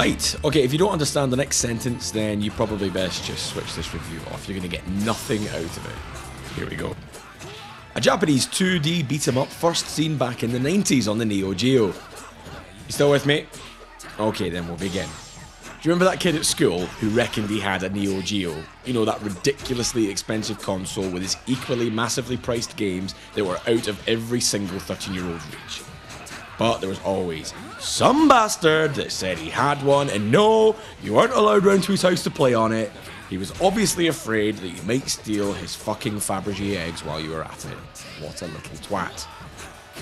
Right, okay, if you don't understand the next sentence, then you probably best just switch this review off. You're going to get nothing out of it. Here we go. A Japanese 2D beat-em-up first seen back in the 90s on the Neo Geo. You still with me? Okay, then we'll begin. Do you remember that kid at school who reckoned he had a Neo Geo? You know, that ridiculously expensive console with its equally massively priced games that were out of every single 13-year-old's reach. But there was always some bastard that said he had one, and no, you weren't allowed round to his house to play on it. He was obviously afraid that you might steal his fucking Fabergé eggs while you were at it. What a little twat.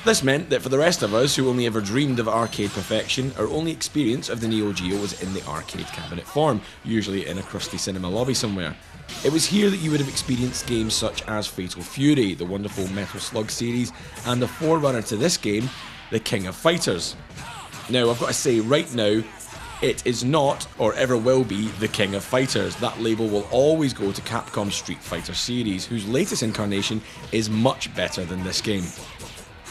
This meant that for the rest of us who only ever dreamed of arcade perfection, our only experience of the Neo Geo was in the arcade cabinet form, usually in a crusty cinema lobby somewhere. It was here that you would have experienced games such as Fatal Fury, the wonderful Metal Slug series, and the forerunner to this game, the King of Fighters. Now, I've got to say right now, it is not, or ever will be, the King of Fighters. That label will always go to Capcom's Street Fighter series, whose latest incarnation is much better than this game.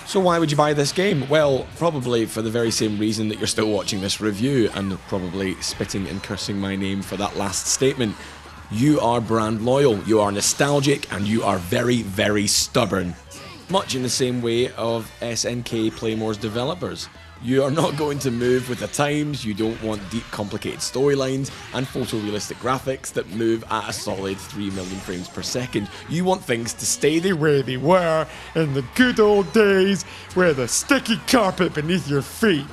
So why would you buy this game? Well, probably for the very same reason that you're still watching this review, and probably spitting and cursing my name for that last statement. You are brand loyal, you are nostalgic, and you are very, very stubborn. Much in the same way of SNK Playmore's developers. You are not going to move with the times, you don't want deep complicated storylines and photorealistic graphics that move at a solid 3 million frames per second. You want things to stay the way they were in the good old days where the sticky carpet beneath your feet.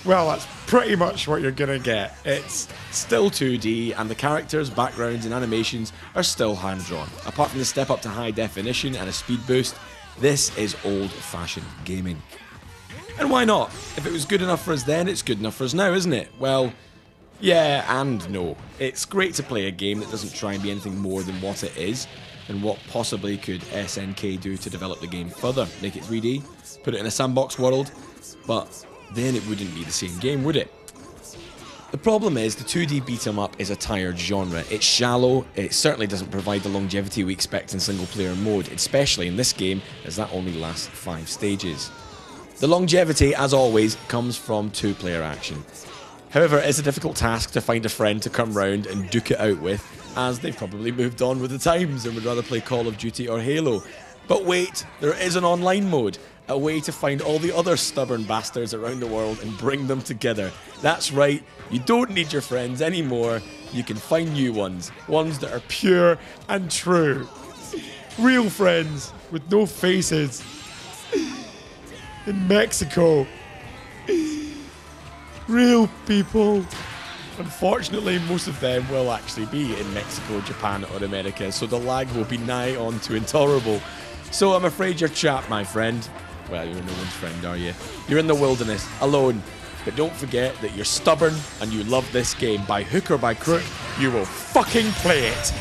Well, that's pretty much what you're gonna get. It's still 2D, and the characters, backgrounds and animations are still hand-drawn. Apart from the step up to high definition and a speed boost, this is old-fashioned gaming. And why not? If it was good enough for us then, it's good enough for us now, isn't it? Well, yeah and no. It's great to play a game that doesn't try and be anything more than what it is, and what possibly could SNK do to develop the game further? Make it 3D? Put it in a sandbox world? But then it wouldn't be the same game, would it? The problem is, the 2D beat-em-up is a tired genre. It's shallow, it certainly doesn't provide the longevity we expect in single-player mode, especially in this game, as that only lasts 5 stages. The longevity, as always, comes from 2-player action. However, it's a difficult task to find a friend to come round and duke it out with, as they've probably moved on with the times and would rather play Call of Duty or Halo. But wait, there is an online mode, a way to find all the other stubborn bastards around the world and bring them together. That's right, you don't need your friends anymore, you can find new ones that are pure and true. Real friends with no faces. In Mexico. Real people. Unfortunately, most of them will actually be in Mexico, Japan or America, so the lag will be nigh on to intolerable. So I'm afraid you're trapped, my friend. Well, you're no one's friend, are you? You're in the wilderness, alone. But don't forget that you're stubborn and you love this game. By hook or by crook, you will fucking play it.